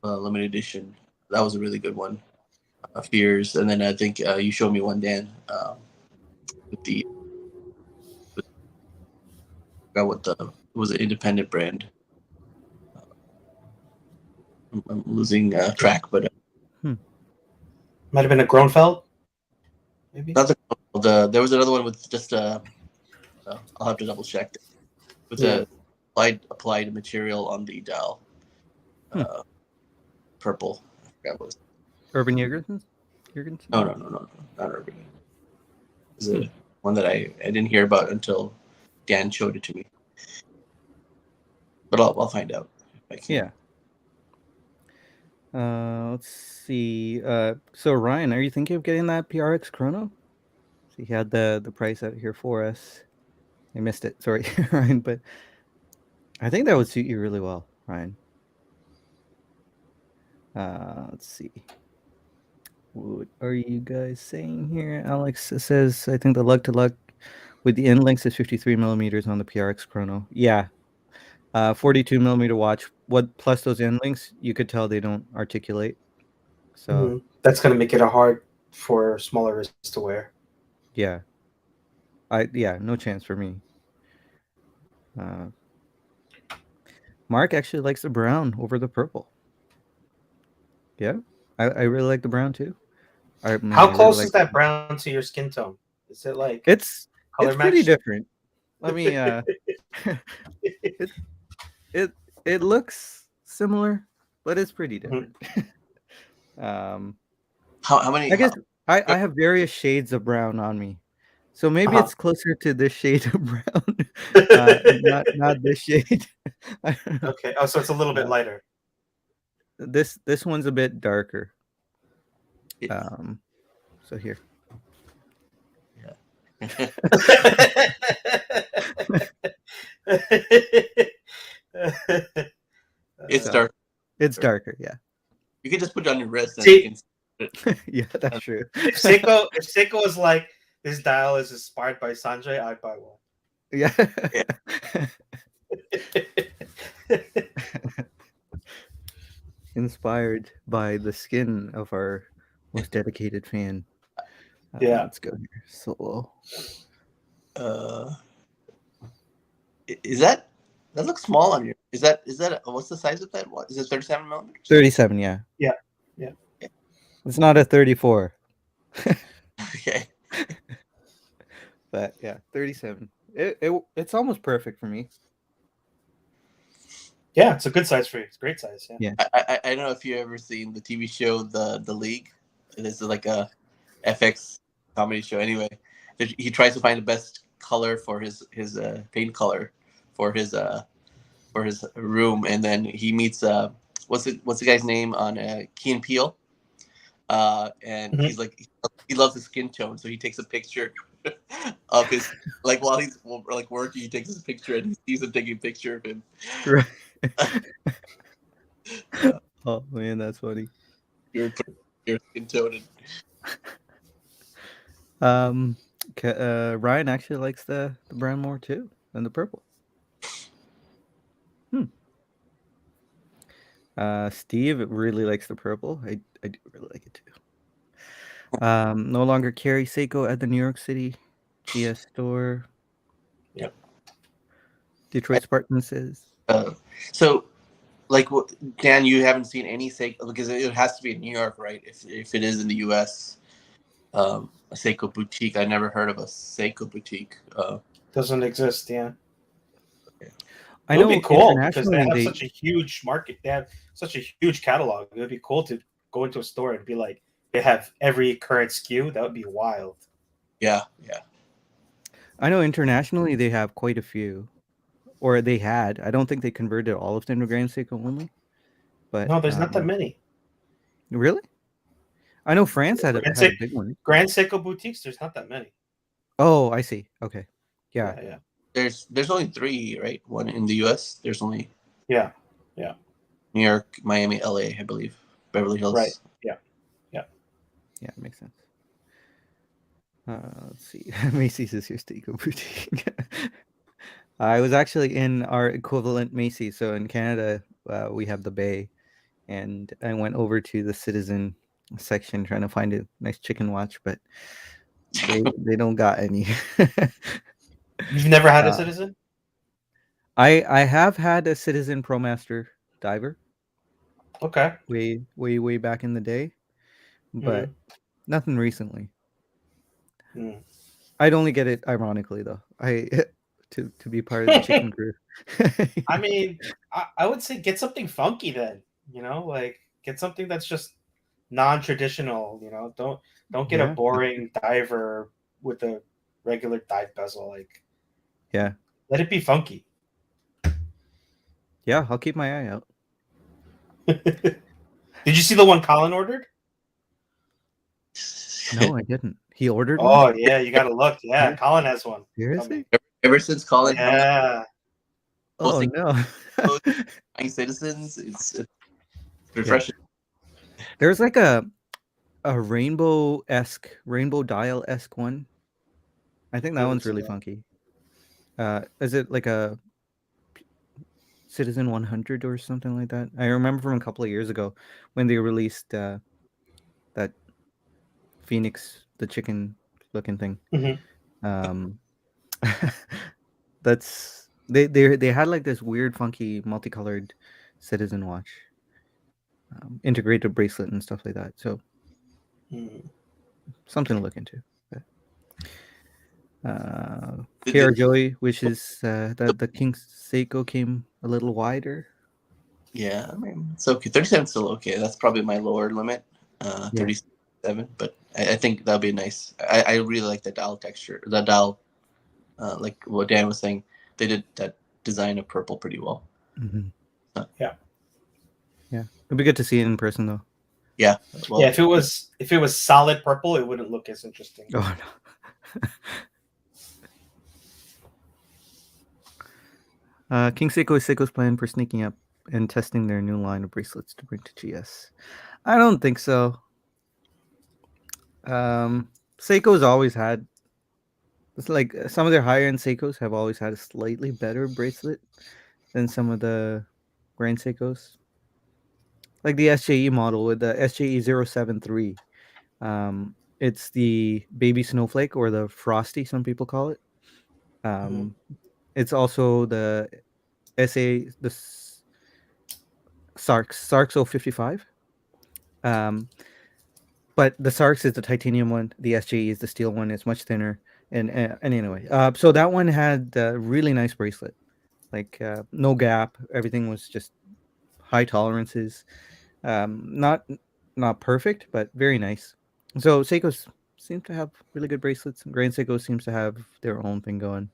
limited edition. That was a really good one. Fears, and then I think you showed me one, Dan, with the it was an independent brand. I'm losing track, but might have been a Gronfeld. Maybe not there was another one with just I'll have to double check with the applied material on the dial. Purple. I forgot what it was. Urban Jurgensen? No, not Urban. It was one that I didn't hear about until Dan showed it to me. But I'll find out if I can. Yeah. Let's see. So Ryan, are you thinking of getting that PRX Chrono? So he had the price out here for us. I missed it. Sorry, Ryan, but I think that would suit you really well, Ryan. Let's see. What are you guys saying here? Alex says, I think the lug to lug with the end length is 53 millimeters on the PRX Chrono. Yeah. 42 millimeter watch. What plus those end links, you could tell they don't articulate. So that's gonna make it hard for smaller wrists to wear. Yeah. No chance for me. Mark actually likes the brown over the purple. Yeah, I really like the brown too. How close is that brown to your skin tone? Is it like it's color pretty match? different. Let me it looks similar, but it's pretty different. How many? I guess I have various shades of brown on me, so maybe it's closer to this shade of brown, not this shade. Okay. Oh, so it's a little bit lighter. This one's a bit darker. So here. Yeah. It's dark. It's darker, yeah. You can just put it on your wrist. And See, you can... Yeah, that's true. If Seiko was like, this dial is inspired by Sanjay, I'd buy one. Yeah. Inspired by the skin of our most dedicated fan. Yeah. Let's go here. Solo. Is that looks small on you? Is that what's the size of that? What is it? 37 millimeters? 37, yeah. Yeah. It's not a 34. Okay. But yeah, 37. It's almost perfect for me. Yeah, it's a good size for you. It's a great size. Yeah. I don't know if you've ever seen the TV show The League. This is like a FX comedy show. Anyway, he tries to find the best color for his paint color for his room, and then he meets what's the guy's name on Key and Peele, and he's like he loves his skin tone, so he takes a picture of his, like while he's like working, he takes his picture and he sees him taking a picture of him. Right. Oh man, that's funny. You're skin toned. Ryan actually likes the brown more too than the purple. Steve really likes the purple. I do really like it too. No longer carry Seiko at the New York City GS store. Yep. Detroit Spartan says. So, like, Dan, you haven't seen any Seiko because it has to be in New York, right? If it is in the U.S., a Seiko boutique. I never heard of a Seiko boutique. Doesn't exist, yeah. I it know would be cool because internationally they have such a huge market. They have such a huge catalog. It would be cool to go into a store and be like, they have every current SKU. That would be wild. Yeah. I know internationally they have quite a few, or they had. I don't think they converted all of them to Grand Seiko only. But No, there's not that many. Really? I know France had a big one. Grand Seiko boutiques. There's not that many. Oh, I see. Okay. Yeah. There's only 3, right? One in the U.S. There's only Yeah. New York, Miami, L.A. I believe, Beverly Hills. Right. Yeah, it makes sense. Let's see. Macy's is your Seiko boutique. I was actually in our equivalent Macy's. So in Canada, we have the Bay, and I went over to the Citizen section trying to find a nice chicken watch, but they don't got any. You've never had a Citizen? I have had a Citizen ProMaster diver. Okay. Way back in the day, but nothing recently. I'd only get it ironically though. To be part of the chicken crew. I mean, I would say get something funky then. Like get something that's just non-traditional. Don't get a boring diver with a regular dive bezel. Like, yeah, let it be funky. Yeah, I'll keep my eye out. Did you see the one Colin ordered? No, I didn't. He ordered one? one? Yeah, you gotta look. Yeah, Colin has one. Seriously? Ever since Colin, yeah. Oh no. Citizens, it's refreshing. Yeah. There's like a rainbow dial-esque one. I think that one's really funky. Is it like a Citizen 100 or something like that? I remember from a couple of years ago when they released that Phoenix, the chicken looking thing. That's they had like this weird funky multicolored Citizen watch, integrated bracelet and stuff like that. So something to look into. KR Joey wishes that the King Seiko came a little wider. Yeah, I mean, it's okay. 37's still okay. That's probably my lower limit. 37, but I think that'll be nice. I really like the dial texture. The dial, like what Dan was saying, they did that design of purple pretty well. Yeah. It'd be good to see it in person though. Yeah. Well, if it was solid purple, it wouldn't look as interesting. Oh no. King Seiko is Seiko's plan for sneaking up and testing their new line of bracelets to bring to GS. I don't think so. Seiko's always had, it's like some of their higher end Seikos have always had a slightly better bracelet than some of the Grand Seikos. Like the SJE model with the SJE 073. It's the baby snowflake or the frosty, some people call it. It's also the the Sarks 055. But the Sarks is the titanium one. The SJE is the steel one. It's much thinner. And anyway, so that one had a really nice bracelet. Like no gap. Everything was just high tolerances. Not perfect, but very nice. So Seiko seems to have really good bracelets. Grand Seiko seems to have their own thing going.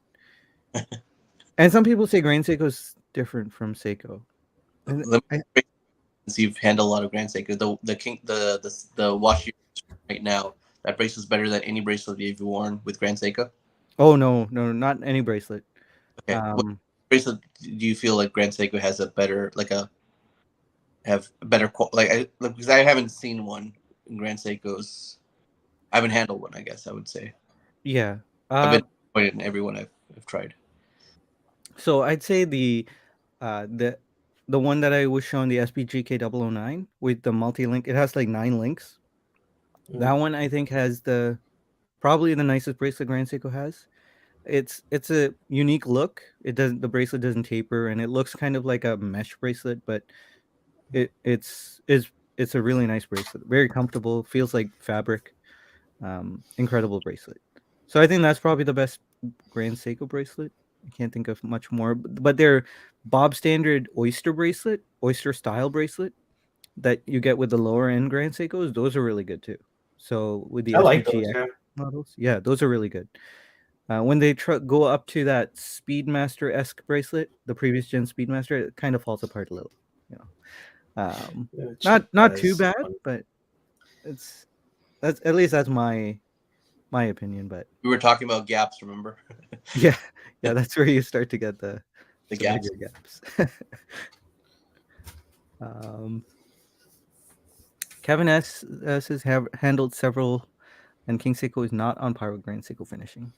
And some people say Grand Seiko is different from Seiko. You've handled a lot of Grand Seiko. The watch right now, That bracelet's better than any bracelet you've worn with Grand Seiko. Oh no, not any bracelet. Okay, what bracelet do you feel like Grand Seiko has a better because I haven't seen one in Grand Seiko's. I haven't handled one. I guess I would say Yeah. I've been disappointed in everyone I've tried. So I'd say the one that I was showing, the SBGK009 with the multi-link, it has like 9 links. That one I think has probably the nicest bracelet Grand Seiko has. It's a unique look. The bracelet doesn't taper, and it looks kind of like a mesh bracelet, but it's a really nice bracelet. Very comfortable, feels like fabric. Incredible bracelet. So I think that's probably the best Grand Seiko bracelet. I can't think of much more, but their Bob Standard Oyster style bracelet that you get with the lower end Grand Seikos, those are really good too. So with the I like those. SBGX Yeah. models, yeah, those are really good. When they go up to that Speedmaster-esque bracelet, the previous gen Speedmaster, it kind of falls apart a little. You know, not too bad, but that's at least that's my opinion. But we were talking about gaps, remember? yeah, that's where you start to get the gaps. bigger gaps. Kevin S says have handled several, and King Seiko is not on par with Grand Seiko finishing.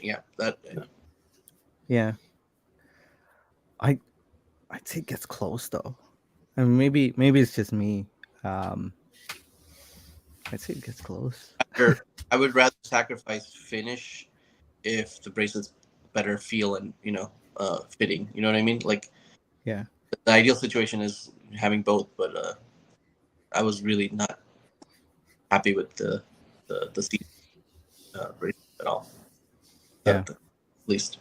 Yeah, that. Yeah, I'd say it gets close though. I mean, maybe it's just me. I'd say it gets close. I would rather sacrifice finish if the bracelet's better feel and fitting. You know what I mean? Like, yeah, the ideal situation is having both, but I was really not happy with the seat bracelet at all. Yeah. At least.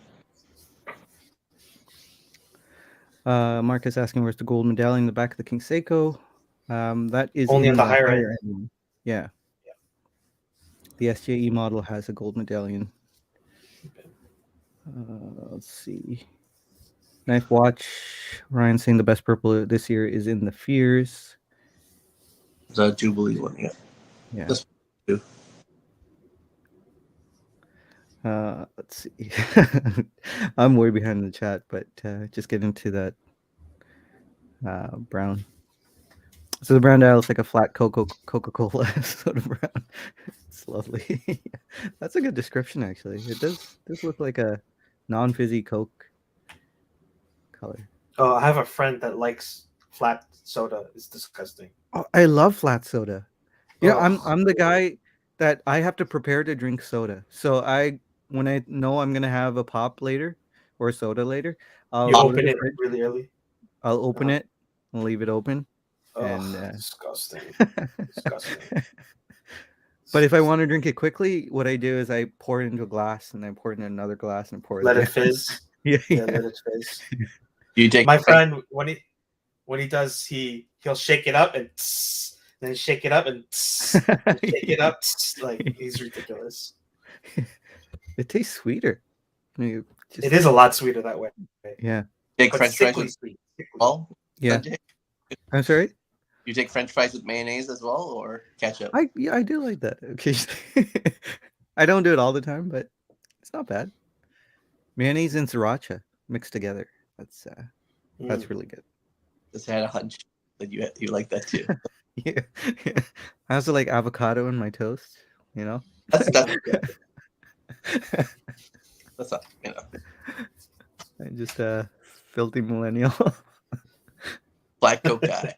Mark is asking where's the gold medallion in the back of the King Seiko. That is only in on the higher end. Yeah. The SJE model has a gold medallion. Let's see. Knife watch. Ryan saying the best purple this year is in the Fears. The Jubilee one, yeah. Yeah. That's true. Let's see. I'm way behind the chat, but just get into that brown. So the brown dial is like a flat Coca-Cola sort of brown. It's lovely. That's a good description, actually. It does look like a non-fizzy Coke color. Oh, I have a friend that likes flat soda. It's disgusting. Oh, I love flat soda. Yeah, I'm the guy that I have to prepare to drink soda. So when I know I'm gonna have a pop later or a soda later, you open it really early. I'll open it and leave it open. And disgusting. Disgusting. But if I want to drink it quickly, what I do is I pour it into a glass and I pour it in another glass and pour it. Let it fizz. Yeah, let it fizz. You take my friend when he does he'll shake it up and then shake it up and shake it up like he's ridiculous. It tastes sweeter. It is a lot sweeter that way. Yeah. Take French fries with well. Yeah. Sanjay? I'm sorry. You take French fries with mayonnaise as well, or ketchup? I do like that occasionally. I don't do it all the time, but it's not bad. Mayonnaise and sriracha mixed together. That's really good. Just had a hunch that you like that too. Yeah. I also like avocado in my toast. You know. That's not, I'm just a filthy millennial. Black Coke guy.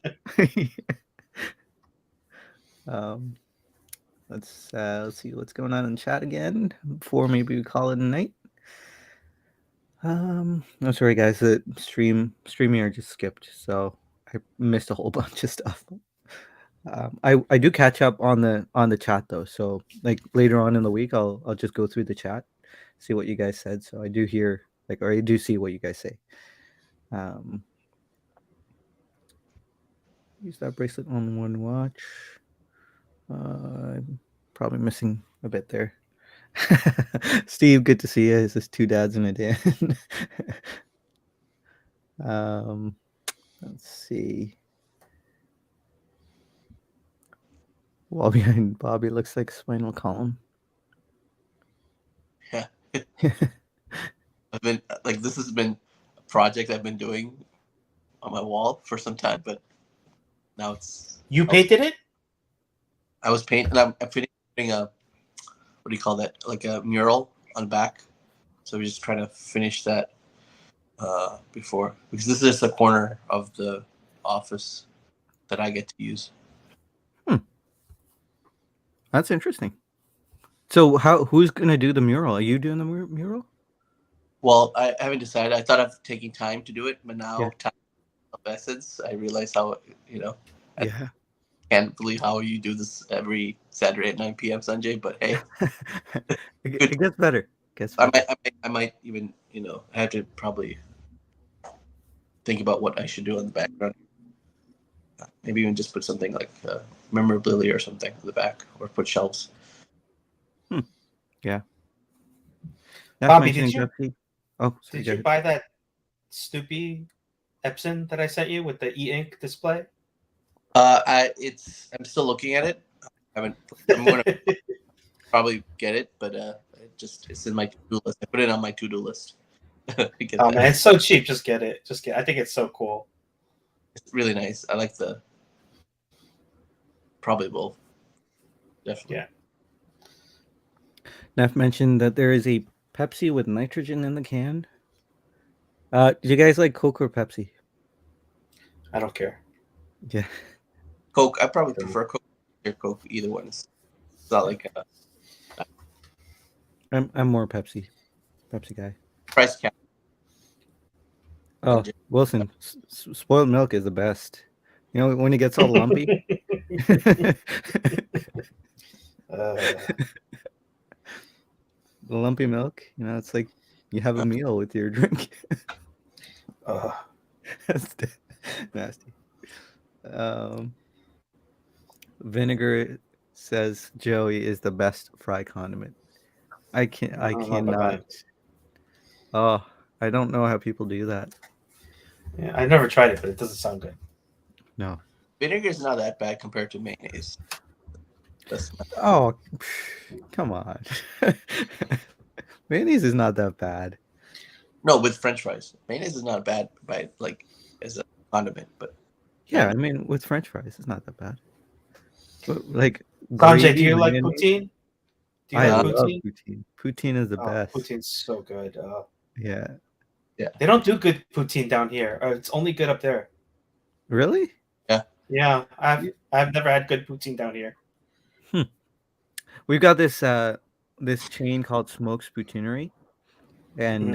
Let's see what's going on in chat again before maybe we call it a night. I'm sorry guys, the StreamYard just skipped, so I missed a whole bunch of stuff. I do catch up on the chat though, so like later on in the week I'll just go through the chat, see what you guys said. So I do hear or I do see what you guys say. Use that bracelet on one watch. I'm probably missing a bit there. Steve, good to see you. Is this two dads in a den? Let's see. Wall behind Bobby looks like spinal column. Yeah. I've been like this has been a project I've been doing on my wall for some time, but now it's You painted it? I was painting. I'm putting a what do you call that? Like a mural on the back. So we're just trying to finish that before because this is just a corner of the office that I get to use. That's interesting. So who's gonna do the mural? Are you doing the mural? Well, I haven't decided. I thought of taking time to do it, but now Yeah. time of essence. I realize how I Yeah. can't believe how you do this every Saturday at 9 p.m. Sanjay. But hey, It gets better. Gets I better. might even I have to probably think about what I should do on the background. Maybe even just put something like memorabilia or something in the back, or put shelves. Yeah. Bobby, did you Oh, sorry, did go you ahead. buy that Snoopy Epson that I sent you with the e-ink display? I'm still looking at it. I'm gonna probably get it, but it's in my to-do list. I put it on my to-do list. Get Oh that. man, it's so cheap. Just get it. Just get. I think it's so cool. It's really nice. I like the probably both. Definitely. Yeah. Neff mentioned that there is a Pepsi with nitrogen in the can. Do you guys like Coke or Pepsi? I don't care. Yeah. Coke. I probably prefer Coke or Coke. Either one. It's not like a I'm more Pepsi guy. price cap. Oh, Wilson, spoiled milk is the best. You know when it gets all lumpy. The lumpy milk, it's like you have a meal with your drink. That's nasty. Vinegar says Joey is the best fry condiment. I cannot. Oh, I don't know how people do that. Yeah, I never tried it, but it doesn't sound good. No. Vinegar is not that bad compared to mayonnaise. Oh, come on. Mayonnaise is not that bad. No, with French fries, mayonnaise is not bad as a condiment, but yeah, I mean with French fries, it's not that bad. But like Sanjay, do you like poutine? Do you I like love poutine? poutine. Poutine is the best. Poutine's so good. Yeah. They don't do good poutine down here. It's only good up there. Really? Yeah. Yeah, I've never had good poutine down here. We've got this chain called Smoke's Poutineery, and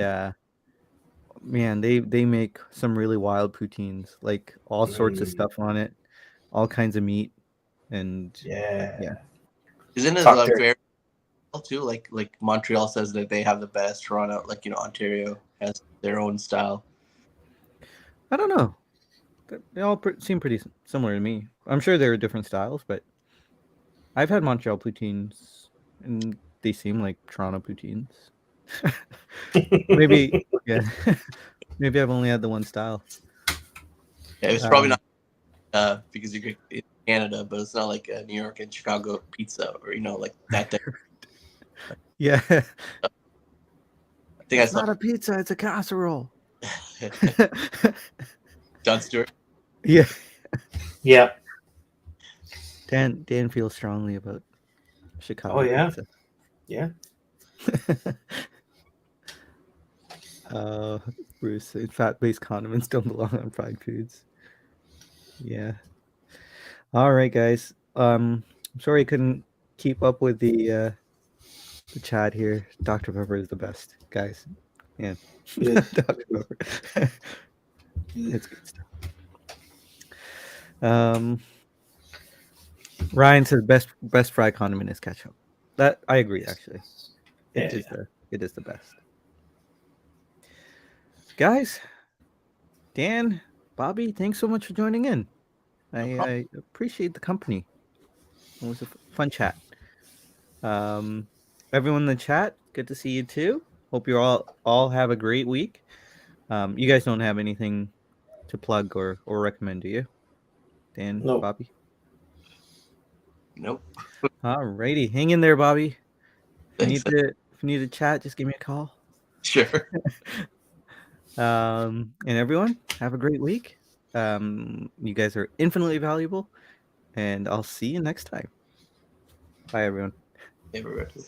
man, they make some really wild poutines, like all sorts of stuff on it, all kinds of meat, and yeah. Isn't it very too? Like Montreal says that they have the best. Toronto, Ontario has their own style. I don't know. They all seem pretty similar to me. I'm sure there are different styles, but I've had Montreal poutines, and they seem like Toronto poutines. Maybe, yeah. Maybe I've only had the one style. Yeah, it's probably not because you're in Canada, but it's not like New York and Chicago pizza or like that. Yeah. I think it's not a pizza; it's a casserole. John Stewart. Yeah. Yeah. Dan feels strongly about Chicago pizza. Yeah. Bruce, fat-based condiments don't belong on fried foods. Yeah. All right, guys. I'm sorry I couldn't keep up with the chat here. Dr. Pepper is the best, guys. Yeah. Dr. Pepper. It's good stuff. Ryan says best fried condiment is ketchup. That I agree. Actually, it is the best. Guys, Dan, Bobby, thanks so much for joining in. I appreciate the company. It was a fun chat. Everyone in the chat, good to see you too. Hope you all have a great week. You guys don't have anything to plug or recommend, do you? Dan, no. Bobby? Nope. Alrighty, hang in there, Bobby. Thanks. If you need to chat, just give me a call. Sure. And everyone, have a great week. You guys are infinitely valuable, and I'll see you next time. Bye, everyone. Everybody.